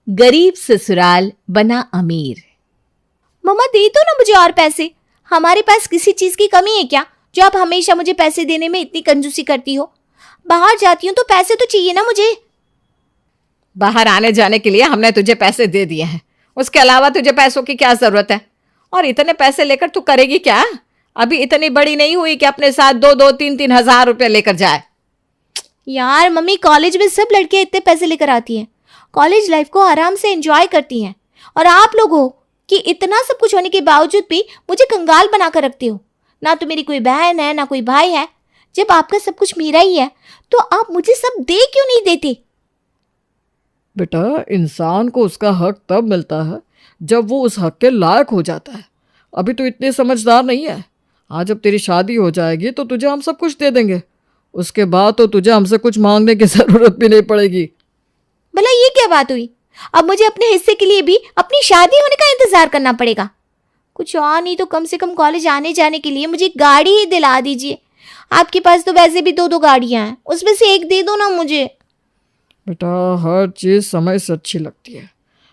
गरीब ससुराल बना अमीर। मम्मा दे दो ना मुझे और पैसे। हमारे पास किसी चीज की कमी है क्या जो आप हमेशा मुझे पैसे देने में इतनी कंजूसी करती हो? बाहर जाती हूँ तो पैसे तो चाहिए ना मुझे। बाहर आने जाने के लिए हमने तुझे पैसे दे दिए हैं, उसके अलावा तुझे पैसों की क्या जरूरत है? और इतने पैसे लेकर तू करेगी क्या? अभी इतनी बड़ी नहीं हुई कि अपने साथ 2-2, 3-3 हज़ार रुपए लेकर जाए। यार मम्मी, कॉलेज में सब लड़कियां इतने पैसे लेकर आती हैं, कॉलेज लाइफ को आराम से एंजॉय करती हैं, और आप लोग हो कि इतना सब कुछ होने के बावजूद भी मुझे कंगाल बना कर रखते हो। ना तो मेरी कोई बहन है ना कोई भाई है। जब आपका सब कुछ मेरा ही है तो आप मुझे सब दे क्यों नहीं देते? बेटा, इंसान को उसका हक तब मिलता है जब वो उस हक के लायक हो जाता है। अभी तो इतनी समझदार नहीं है। आज जब तेरी शादी हो जाएगी तो तुझे हम सब कुछ दे देंगे। उसके बाद तो तुझे हमसे कुछ मांगने की ज़रूरत भी नहीं पड़ेगी। भला ये क्या बात हुई? अब मुझे अपने हिस्से के लिए भी अपनी शादी होने का इंतजार करना पड़ेगा। कुछ और नहीं तो कम से कम कॉलेज आने जाने के लिए मुझे गाड़ी ही दिला दीजिए। आपके पास तो वैसे भी 2-2 गाड़ियां हैं, उसमें से एक दे दो ना मुझे। बेटा, हर चीज़ समय से अच्छी लगती है।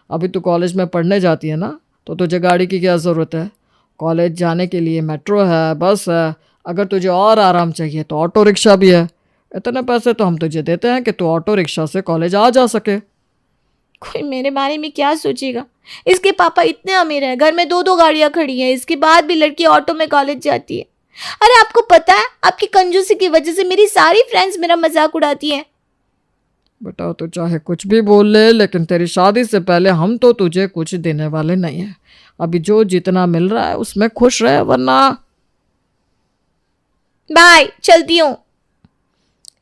अभी तू कॉलेज में पढ़ने जाती है ना, तो तुझे गाड़ी की क्या ज़रूरत है? कॉलेज जाने के लिए मेट्रो है, बस है। अगर तुझे और आराम चाहिए तो ऑटो रिक्शा भी है। इतने पैसे तो हम तुझे देते हैं कि तू ऑटो रिक्शा से कॉलेज आ जा सके। कोई मेरे बारे में क्या सोचेगा? इसके पापा इतने अमीर हैं, घर में 2-2 गाड़ियां खड़ी हैं, इसके बाद भी लड़की ऑटो में कॉलेज जाती है। अरे आपको पता है, आपकी कंजूसी की वजह से मेरी सारी फ्रेंड्स मेरा मजाक उड़ाती हैं। बेटा, तो चाहे कुछ भी बोल ले, लेकिन तेरी शादी से पहले हम तो तुझे कुछ देने वाले नहीं हैं। अभी जो जितना मिल रहा है उसमें खुश रहे, वरना। बाय, चलती हूँ।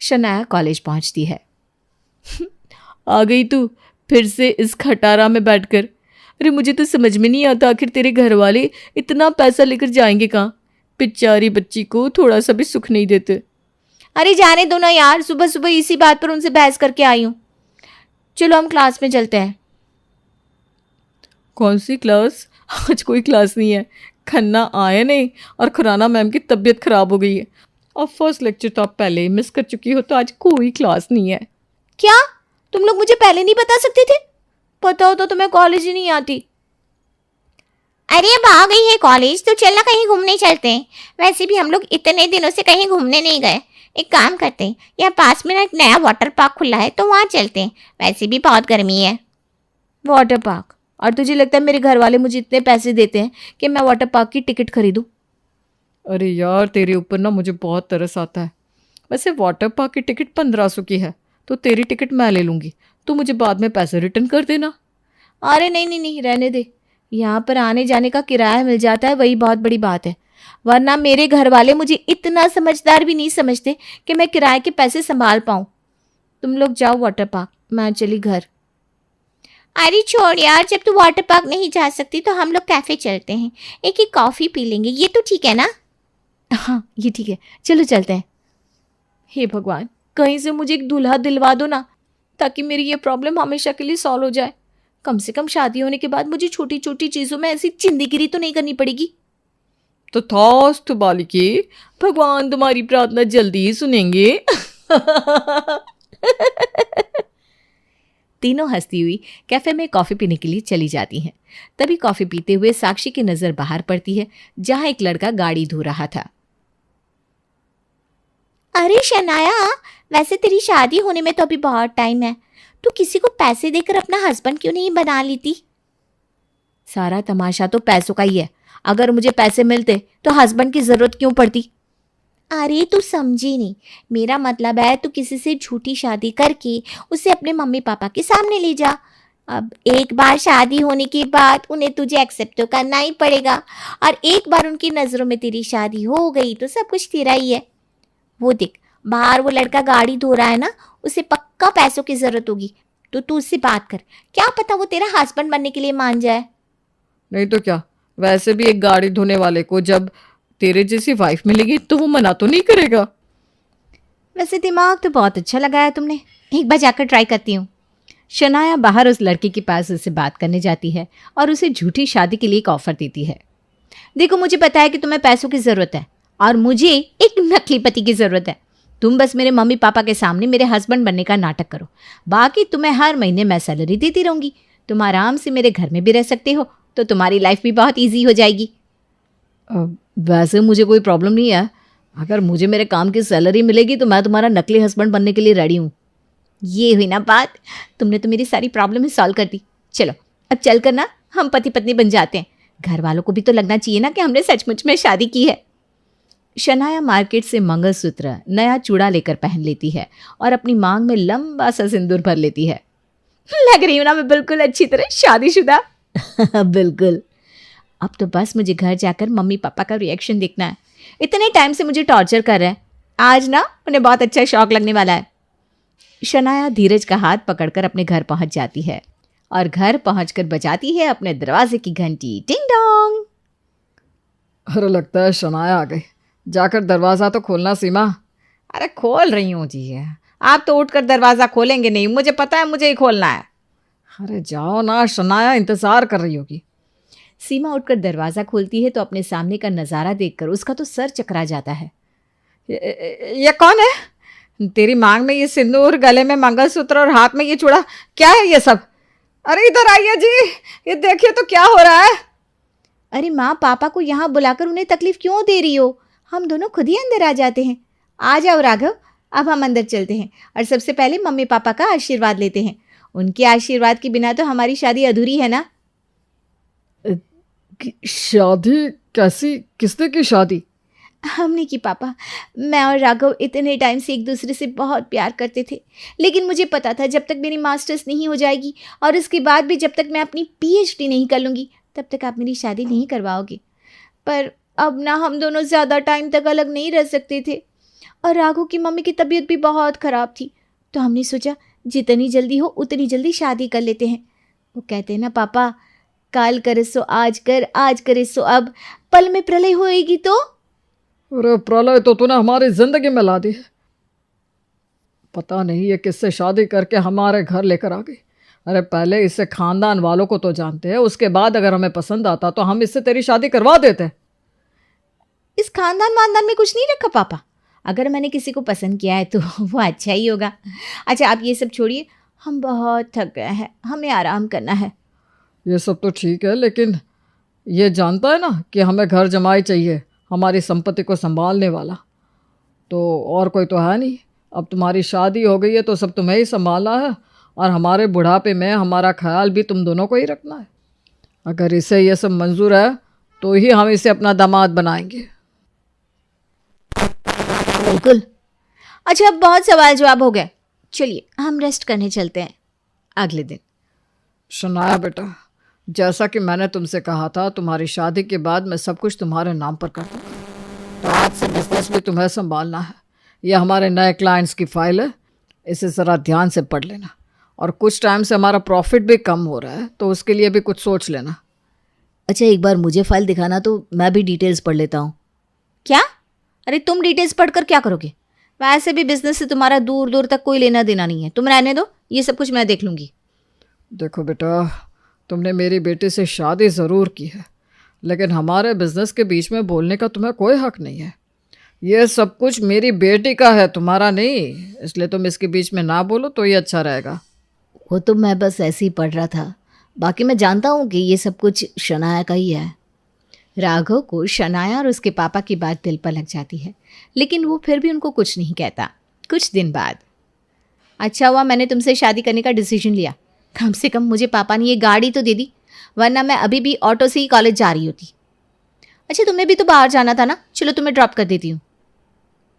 शनाया कॉलेज पहुंचती है। आ गई तू फिर से इस खटारा में बैठकर। अरे मुझे तो समझ में नहीं आता, आखिर तेरे घर वाले इतना पैसा लेकर जाएंगे कहाँ? बेचारी बच्ची को थोड़ा सा भी सुख नहीं देते। अरे जाने दो ना यार, सुबह सुबह इसी बात पर उनसे बहस करके आई हूँ। चलो हम क्लास में चलते हैं। कौन सी क्लास? आज कोई क्लास नहीं है। खन्ना आए नहीं और खुराना मैम की तबीयत खराब हो गई है, और फर्स्ट लेक्चर तो आप पहले ही मिस कर चुकी हो, तो आज कोई क्लास नहीं है। क्या तुम लोग मुझे पहले नहीं बता सकते थे? पता होता तो मैं कॉलेज ही नहीं आती। अरे अब आ गई है कॉलेज तो चलना कहीं घूमने चलते हैं। वैसे भी हम लोग इतने दिनों से कहीं घूमने नहीं गए। एक काम करते हैं, यहाँ पास में ना एक नया वाटर पार्क खुला है तो वहाँ चलते हैं। वैसे भी बहुत गर्मी है। Water park? और तुझे लगता है मेरे घर वाले मुझे इतने पैसे देते हैं कि मैं वाटर पार्क की टिकट खरीदूं? अरे यार, तेरे ऊपर ना मुझे बहुत तरस आता है। वैसे वाटर पार्क की टिकट 1500 की है, तो तेरी टिकट मैं ले लूँगी, तो मुझे बाद में पैसे रिटर्न कर देना। अरे नहीं नहीं नहीं, रहने दे। यहाँ पर आने जाने का किराया मिल जाता है, वही बहुत बड़ी बात है। वरना मेरे घर वाले मुझे इतना समझदार भी नहीं समझते कि मैं किराए के पैसे संभाल पाऊँ। तुम लोग जाओ वाटर पार्क, मैं चली घर। अरे छोड़ यार, जब तू वाटर पार्क नहीं जा सकती तो हम लोग कैफे चलते हैं, एक ही कॉफ़ी पी लेंगे। ये तो ठीक है ना? हाँ ये ठीक है, चलो चलते हैं। हे भगवान, कहीं से मुझे एक दूल्हा दिलवा दो ना, ताकि मेरी ये प्रॉब्लम हमेशा के लिए सॉल्व हो जाए। कम से कम शादी होने के बाद मुझे छोटी छोटी चीज़ों में ऐसी चिंदीगिरी तो नहीं करनी पड़ेगी। तथास्तु बालिके, भगवान तुम्हारी प्रार्थना जल्दी ही सुनेंगे। तीनों हंसती हुई कैफे में कॉफ़ी पीने के लिए चली जाती हैं। तभी कॉफ़ी पीते हुए साक्षी की नज़र बाहर पड़ती है, जहां एक लड़का गाड़ी धो रहा था। अरे शनाया, वैसे तेरी शादी होने में तो अभी बहुत टाइम है, तू किसी को पैसे देकर अपना हस्बैंड क्यों नहीं बना लेती? सारा तमाशा तो पैसों का ही है। अगर मुझे पैसे मिलते तो हस्बैंड की ज़रूरत क्यों पड़ती? अरे तू समझी नहीं, मेरा मतलब है तू किसी से झूठी शादी करके उसे अपने मम्मी पापा के सामने ले जा। अब एक बार शादी होने के बाद उन्हें तुझे एक्सेप्ट तो करना ही पड़ेगा, और एक बार उनकी नज़रों में तेरी शादी हो गई तो सब कुछ तेरा ही है। वो देख, बाहर वो लड़का गाड़ी धो रहा है ना, उसे पक्का पैसों की ज़रूरत होगी, तो तू उससे बात कर, क्या पता वो तेरा हस्बैंड बनने के लिए मान जाए। नहीं तो क्या, वैसे भी एक गाड़ी धोने वाले को जब तेरे जैसी वाइफ मिलेगी तो वो मना तो नहीं करेगा। वैसे दिमाग तो बहुत अच्छा लगाया तुमने, एक बार जाकर ट्राई करती हूँ। शनाया बाहर उस लड़के के पास उससे बात करने जाती है और उसे झूठी शादी के लिए एक ऑफर देती है। देखो, मुझे पता है कि तुम्हें पैसों की ज़रूरत है और मुझे एक नकली पति की ज़रूरत है। तुम बस मेरे मम्मी पापा के सामने मेरे हस्बैंड बनने का नाटक करो, बाकी तुम्हें हर महीने मैं सैलरी देती रहूँगी। तुम आराम से मेरे घर में भी रह सकते हो, तो तुम्हारी लाइफ भी बहुत ईजी हो जाएगी। वैसे मुझे कोई प्रॉब्लम नहीं है। अगर मुझे मेरे काम की सैलरी मिलेगी तो मैं तुम्हारा नकली हस्बैंड बनने के लिए रेडी हूँ। ये हुई ना बात, तुमने तो मेरी सारी प्रॉब्लम ही सॉल्व कर दी। चलो अब चल कर ना हम पति पत्नी बन जाते हैं। घर वालों को भी तो लगना चाहिए ना कि हमने सचमुच में शादी की है। शनाया मार्केट से मंगलसूत्र, नया चूड़ा लेकर पहन लेती है और अपनी मांग में लंबा सा सिंदूर भर लेती है। लग रही हूँ ना मैं बिल्कुल अच्छी तरह शादीशुदा। बिल्कुल। अब तो बस मुझे घर जाकर मम्मी पापा का रिएक्शन देखना है। इतने टाइम से मुझे टॉर्चर कर रहे हैं, आज ना उन्हें बहुत अच्छा शौक लगने वाला है। शनाया धीरज का हाथ पकड़कर अपने घर पहुंच जाती है और घर पहुंचकर बजाती है अपने दरवाजे की घंटी, टिंग डोंग। अरे लगता है शनाया आ गई, जाकर दरवाज़ा तो खोलना सीमा। अरे खोल रही हूँ जी, आप तो उठकर दरवाज़ा खोलेंगे नहीं, मुझे पता है मुझे ही खोलना है। अरे जाओ ना, शनाया इंतज़ार कर रही होगी। सीमा उठकर दरवाज़ा खोलती है तो अपने सामने का नज़ारा देखकर उसका तो सर चकरा जाता है। ये कौन है? तेरी मांग में ये सिंदूर, गले में मंगलसूत्र और हाथ में ये चूड़ा, क्या है ये सब? अरे इधर आइए जी, ये देखिए तो क्या हो रहा है। अरे माँ, पापा को यहाँ बुलाकर उन्हें तकलीफ क्यों दे रही हो? हम दोनों खुद ही अंदर आ जाते हैं। आ जाओ राघव, अब हम अंदर चलते हैं और सबसे पहले मम्मी पापा का आशीर्वाद लेते हैं। उनके आशीर्वाद के बिना तो हमारी शादी अधूरी है ना। शादी कैसी? किसने की शादी? हमने की पापा। मैं और राघव इतने टाइम से एक दूसरे से बहुत प्यार करते थे, लेकिन मुझे पता था जब तक मेरी मास्टर्स नहीं हो जाएगी और उसके बाद भी जब तक मैं अपनी पीएचडी नहीं कर लूँगी तब तक आप मेरी शादी नहीं करवाओगे। पर अब ना हम दोनों ज़्यादा टाइम तक अलग नहीं रह सकते थे और राघव की मम्मी की तबीयत भी बहुत ख़राब थी, तो हमने सोचा जितनी जल्दी हो उतनी जल्दी शादी कर लेते हैं। वो कहते हैं ना पापा, काल करे सो आज कर, आज करे सो अब, पल में प्रलय होएगी तो। अरे प्रलय तो तूने हमारी जिंदगी में ला दी है। पता नहीं ये किससे शादी करके हमारे घर लेकर आ गई। अरे पहले इससे खानदान वालों को तो जानते हैं, उसके बाद अगर हमें पसंद आता तो हम इससे तेरी शादी करवा देते। इस खानदान वानदान में कुछ नहीं रखा पापा। अगर मैंने किसी को पसंद किया है तो वो अच्छा ही होगा। अच्छा आप ये सब छोड़िए, हम बहुत थक गए हैं, हमें आराम करना है। ये सब तो ठीक है, लेकिन ये जानता है ना कि हमें घर जमाई चाहिए, हमारी संपत्ति को संभालने वाला। तो और कोई तो है नहीं। अब तुम्हारी शादी हो गई है तो सब तुम्हें ही संभालना है और हमारे बुढ़ापे में हमारा ख्याल भी तुम दोनों को ही रखना है। अगर इसे ये सब मंजूर है तो ही हम इसे अपना दामाद बनाएंगे। बिल्कुल। अच्छा अब बहुत सवाल जवाब हो गए, चलिए हम रेस्ट करने चलते हैं। अगले दिन। शनाया बेटा, जैसा कि मैंने तुमसे कहा था, तुम्हारी शादी के बाद मैं सब कुछ तुम्हारे नाम पर कर दूँगा। तो आज से बिजनेस भी तुम्हें संभालना है। यह हमारे नए क्लाइंट्स की फाइल है, इसे ज़रा ध्यान से पढ़ लेना। और कुछ टाइम से हमारा प्रॉफिट भी कम हो रहा है, तो उसके लिए भी कुछ सोच लेना। अच्छा एक बार मुझे फाइल दिखाना तो मैं भी डिटेल्स पढ़ लेता हूँ। क्या? अरे तुम डिटेल्स पढ़कर क्या करोगे? वैसे भी बिजनेस से तुम्हारा दूर दूर तक कोई लेना देना नहीं है, तुम रहने दो, ये सब कुछ मैं देख लूँगी। देखो बेटा, तुमने मेरी बेटी से शादी ज़रूर की है, लेकिन हमारे बिजनेस के बीच में बोलने का तुम्हें कोई हक नहीं है। ये सब कुछ मेरी बेटी का है, तुम्हारा नहीं, इसलिए तुम इसके बीच में ना बोलो तो ये अच्छा रहेगा। वो तो मैं बस ऐसे ही पढ़ रहा था, बाकी मैं जानता हूँ कि ये सब कुछ शनाया का ही है। राघव को शनाया और उसके पापा की बात दिल पर लग जाती है, लेकिन वो फिर भी उनको कुछ नहीं कहता। कुछ दिन बाद। अच्छा हुआ मैंने तुमसे शादी करने का डिसीजन लिया, कम से कम मुझे पापा ने ये गाड़ी तो दे दी, वरना मैं अभी भी ऑटो से ही कॉलेज जा रही होती। अच्छा तुम्हें भी तो बाहर जाना था ना, चलो तुम्हें ड्रॉप कर देती हूँ।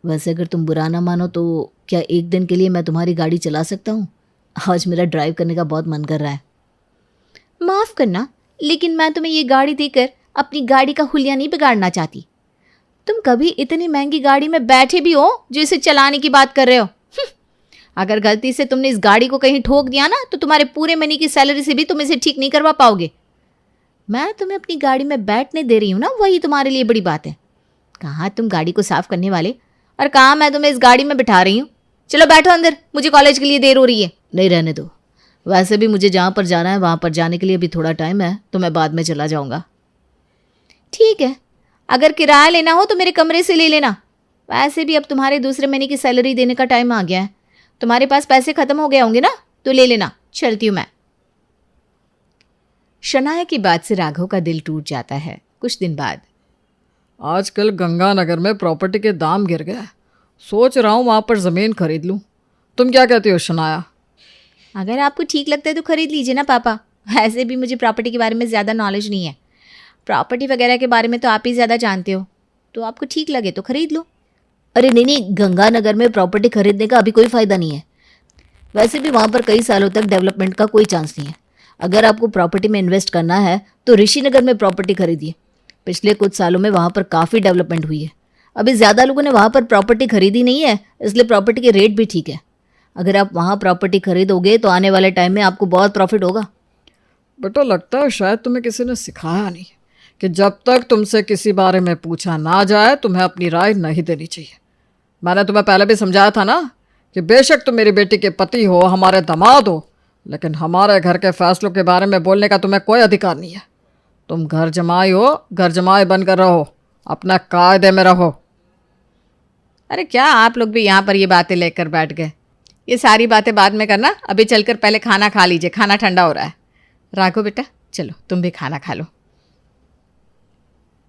वैसे अगर तुम बुरा ना मानो तो क्या एक दिन के लिए मैं तुम्हारी गाड़ी चला सकता हूँ? आज मेरा ड्राइव करने का बहुत मन कर रहा है। माफ़ करना, लेकिन मैं तुम्हें ये गाड़ी देकर अपनी गाड़ी का हुलिया नहीं बिगाड़ना चाहती। तुम कभी इतनी महंगी गाड़ी में बैठे भी हो जो इसे चलाने की बात कर रहे हो? अगर गलती से तुमने इस गाड़ी को कहीं ठोक दिया ना तो तुम्हारे पूरे महीने की सैलरी से भी तुम इसे ठीक नहीं करवा पाओगे। मैं तुम्हें अपनी गाड़ी में बैठने दे रही हूँ ना, वही तुम्हारे लिए बड़ी बात है। कहाँ तुम गाड़ी को साफ करने वाले और कहाँ मैं तुम्हें इस गाड़ी में बिठा रही हूँ। चलो बैठो अंदर, मुझे कॉलेज के लिए देर हो रही है। नहीं रहने दो, वैसे भी मुझे जहाँ पर जाना है वहाँ पर जाने के लिए भी थोड़ा टाइम है, तो मैं बाद में चला जाऊँगा। ठीक है, अगर किराया लेना हो तो मेरे कमरे से ले लेना। वैसे भी अब तुम्हारे दूसरे महीने की सैलरी देने का टाइम आ गया है, तुम्हारे पास पैसे ख़त्म हो गए होंगे ना, तो ले लेना। चलती हूँ मैं। शनाया की बात से राघव का दिल टूट जाता है। कुछ दिन बाद आजकल गंगानगर में प्रॉपर्टी के दाम गिर गए, सोच रहा हूँ वहाँ पर ज़मीन खरीद लूँ। तुम क्या कहती हो शनाया? अगर आपको ठीक लगता है तो खरीद लीजिए ना पापा। ऐसे भी मुझे प्रॉपर्टी के बारे में ज़्यादा नॉलेज नहीं है। प्रॉपर्टी वगैरह के बारे में तो आप ही ज़्यादा जानते हो, तो आपको ठीक लगे तो खरीद लो। अरे नहीं, गंगानगर में प्रॉपर्टी खरीदने का अभी कोई फ़ायदा नहीं है। वैसे भी वहाँ पर कई सालों तक डेवलपमेंट का कोई चांस नहीं है। अगर आपको प्रॉपर्टी में इन्वेस्ट करना है तो ऋषिनगर में प्रॉपर्टी खरीदिए। पिछले कुछ सालों में वहाँ पर काफ़ी डेवलपमेंट हुई है। अभी ज़्यादा लोगों ने वहाँ पर प्रॉपर्टी खरीदी नहीं है, इसलिए प्रॉपर्टी के रेट भी ठीक है। अगर आप वहाँ प्रॉपर्टी खरीदोगे तो आने वाले टाइम में आपको बहुत प्रॉफिट होगा। बेटा लगता है शायद तुम्हें किसी ने सिखाया नहीं कि जब तक तुमसे किसी बारे में पूछा ना जाए तुम्हें अपनी राय नहीं देनी चाहिए। मैंने तुम्हें पहले भी समझाया था ना कि बेशक तुम मेरी बेटी के पति हो, हमारे दामाद हो, लेकिन हमारे घर के फैसलों के बारे में बोलने का तुम्हें कोई अधिकार नहीं है। तुम घर जमाई हो, घर जमाई बनकर रहो, अपना कायदे में रहो। अरे क्या आप लोग भी यहाँ पर ये बातें लेकर बैठ गए? ये सारी बातें बाद में करना, अभी चलकर पहले खाना खा लीजिए, खाना ठंडा हो रहा है। राघव बेटा चलो तुम भी खाना खा लो।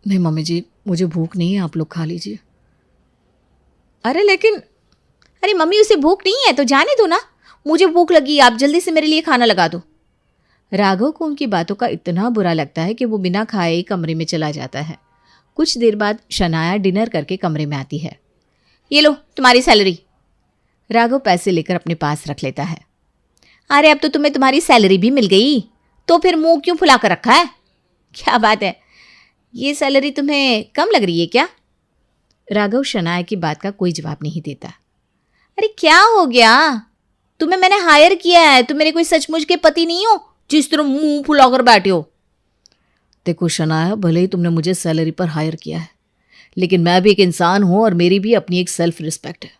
नहीं मम्मी जी, मुझे भूख नहीं है, आप लोग खा लीजिए। अरे लेकिन अरे मम्मी उसे भूख नहीं है तो जाने दो ना, मुझे भूख लगी, आप जल्दी से मेरे लिए खाना लगा दो। राघव को उनकी बातों का इतना बुरा लगता है कि वो बिना खाए ही कमरे में चला जाता है। कुछ देर बाद शनाया डिनर करके कमरे में आती है। ये लो तुम्हारी सैलरी। राघव पैसे लेकर अपने पास रख लेता है। अरे अब तो तुम्हें तुम्हारी सैलरी भी मिल गई, तो फिर मुंह क्यों फुला कर रखा है? क्या बात है, ये सैलरी तुम्हें कम लग रही है क्या? राघव शनाया की बात का कोई जवाब नहीं देता। अरे क्या हो गया, तुम्हें मैंने हायर किया है, तुम मेरे कोई सचमुच के पति नहीं हो जिस तरह मुंह फुलाकर बैठे हो। देखो शनाया, भले ही तुमने मुझे सैलरी पर हायर किया है, लेकिन मैं भी एक इंसान हूँ और मेरी भी अपनी एक सेल्फ रिस्पेक्ट है।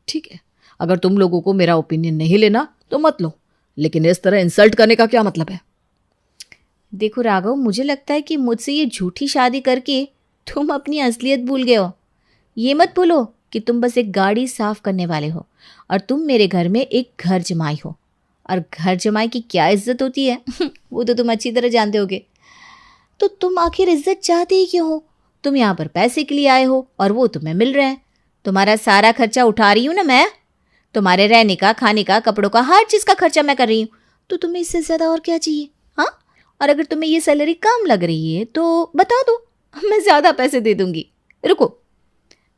ठीक है, अगर तुम लोगों को मेरा ओपिनियन नहीं लेना तो मत लो, लेकिन इस तरह इंसल्ट करने का क्या मतलब है? देखो राघव, मुझे लगता है कि मुझसे ये झूठी शादी करके तुम अपनी असलियत भूल गए हो। ये मत भूलो कि तुम बस एक गाड़ी साफ करने वाले हो और तुम मेरे घर में एक घर जमाई हो। और घर जमाई की क्या इज्जत होती है वो तो तुम अच्छी तरह जानते होगे। तो तुम आखिर इज्जत चाहते ही क्यों हो? तुम यहाँ पर पैसे के लिए आए हो और वो तुम्हें मिल रहा है। तुम्हारा सारा खर्चा उठा रही हूँ ना मैं, तुम्हारे रहने का, खाने का, कपड़ों का, हर चीज़ का खर्चा मैं कर रही हूँ। तो तुम्हें इससे ज़्यादा और क्या चाहिए? हाँ, और अगर तुम्हें ये सैलरी कम लग रही है तो बता दो, मैं ज़्यादा पैसे दे दूँगी। रुको।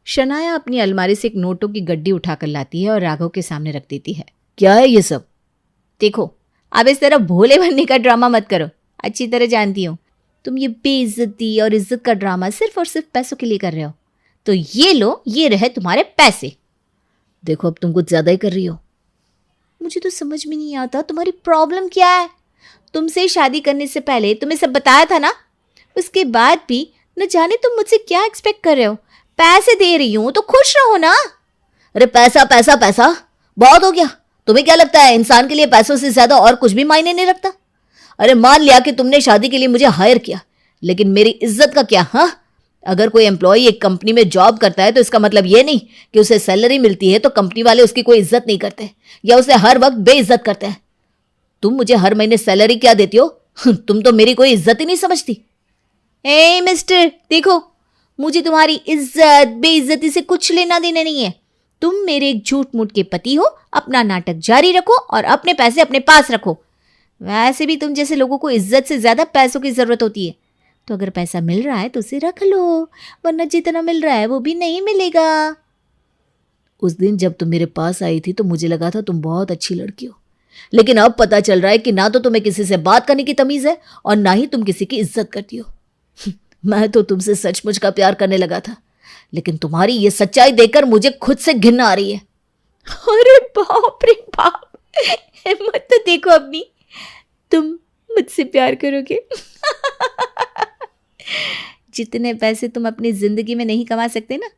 शनाया अपनी अलमारी से एक नोटों की गड्डी उठाकर लाती है और राघव के सामने रख देती है। क्या है ये सब? देखो, अब इस तरह भोले बनने का ड्रामा मत करो। अच्छी तरह जानती हूँ तुम ये बेइज्जती और इज्जत का ड्रामा सिर्फ और सिर्फ पैसों के लिए कर रहे हो। तो ये लो, ये रहे तुम्हारे पैसे। देखो अब तुम कुछ ज़्यादा ही कर रही हो। मुझे तो समझ में नहीं आता तुम्हारी प्रॉब्लम क्या है। तुमसे शादी करने से पहले तुम्हें सब बताया था ना, उसके बाद भी न जाने तुम मुझसे क्या एक्सपेक्ट कर रहे हो। पैसे दे रही हूँ तो खुश रहो ना। अरे पैसा पैसा पैसा बहुत हो गया। तुम्हें क्या लगता है इंसान के लिए पैसों से ज़्यादा और कुछ भी मायने नहीं रखता? अरे मान लिया कि तुमने शादी के लिए मुझे हायर किया, लेकिन मेरी इज्जत का क्या? हाँ, अगर कोई एम्प्लॉय एक कंपनी में जॉब करता है तो इसका मतलब ये नहीं कि उसे सैलरी मिलती है तो कंपनी वाले उसकी कोई इज्जत नहीं करते या उसे हर वक्त बेइज्जत करते हैं। तुम मुझे हर महीने सैलरी क्या देती हो? तुम तो मेरी कोई इज्जत ही नहीं समझती। ए मिस्टर, देखो, मुझे तुम्हारी इज्जत बेइज्जती से कुछ लेना देना नहीं है। तुम मेरे एक झूठ मूठ के पति हो, अपना नाटक जारी रखो और अपने पैसे अपने पास रखो। वैसे भी तुम जैसे लोगों को इज्जत से ज़्यादा पैसों की ज़रूरत होती है। तो अगर पैसा मिल रहा है तो उसे रख लो, वरना जितना मिल रहा है वो भी नहीं मिलेगा। उस दिन जब तुम मेरे पास आई थी तो मुझे लगा था तुम बहुत अच्छी लड़की हो, लेकिन अब पता चल रहा है कि ना तो तुम्हें किसी से बात करने की तमीज़ है और ना ही तुम किसी की इज्जत करती हो। मैं तो तुमसे सचमुच का प्यार करने लगा था, लेकिन तुम्हारी ये सच्चाई देखकर मुझे खुद से घिन आ रही है। अरे बाप रे बाप, हिम्मत तो देखो अपनी, तुम मुझसे प्यार करोगे? जितने पैसे तुम अपनी जिंदगी में नहीं कमा सकते ना,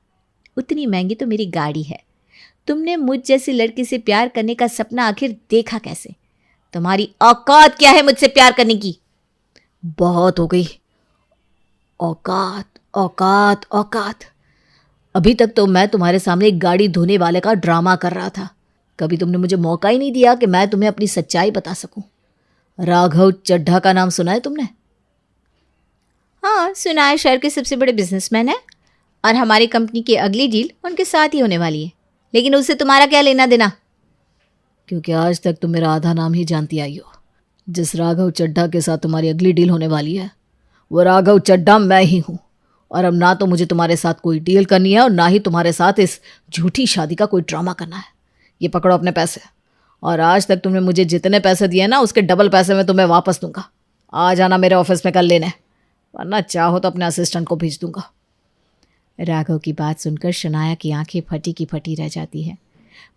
उतनी महंगी तो मेरी गाड़ी है। तुमने मुझ जैसी लड़की से प्यार करने का सपना आखिर देखा कैसे? तुम्हारी औकात क्या है मुझसे प्यार करने की? बहुत हो गई। औकात औकात औकात। अभी तक तो मैं तुम्हारे सामने एक गाड़ी धोने वाले का ड्रामा कर रहा था। कभी तुमने मुझे मौका ही नहीं दिया कि मैं तुम्हें अपनी सच्चाई बता सकूं। राघव चड्ढा का नाम सुना है तुमने? हाँ सुना है, शहर के सबसे बड़े बिजनेसमैन है और हमारी कंपनी की अगली डील उनके साथ ही होने वाली है। लेकिन उससे तुम्हारा क्या लेना देना? क्योंकि आज तक तुम मेरा आधा नाम ही जानती आई हो। जिस राघव चड्ढा के साथ तुम्हारी अगली डील होने वाली है वो राघव चड्ढा मैं ही हूँ। और अब ना तो मुझे तुम्हारे साथ कोई डील करनी है और ना ही तुम्हारे साथ इस झूठी शादी का कोई ड्रामा करना है। ये पकड़ो अपने पैसे, और आज तक तुमने मुझे जितने पैसे दिए ना उसके डबल पैसे मैं तुम्हें वापस दूंगा। आ जाना मेरे ऑफिस में कल लेने, वरना चाहो तो अपने असिस्टेंट को भेज दूंगा। राघव की बात सुनकर शनाया की आंखें फटी की फटी रह जाती हैं।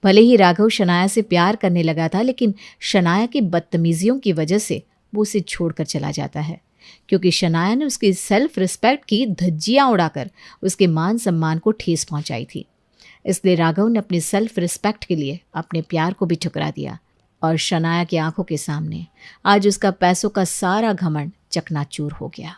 भले ही राघव शनाया से प्यार करने लगा था, लेकिन शनाया की बदतमीजियों की वजह से वो उसे छोड़कर चला जाता है, क्योंकि शनाया ने उसकी सेल्फ रिस्पेक्ट की धज्जियां उड़ाकर उसके मान सम्मान को ठेस पहुंचाई थी। इसलिए राघव ने अपनी सेल्फ रिस्पेक्ट के लिए अपने प्यार को भी ठुकरा दिया और शनाया की आंखों के सामने आज उसका पैसों का सारा घमंड चकनाचूर हो गया।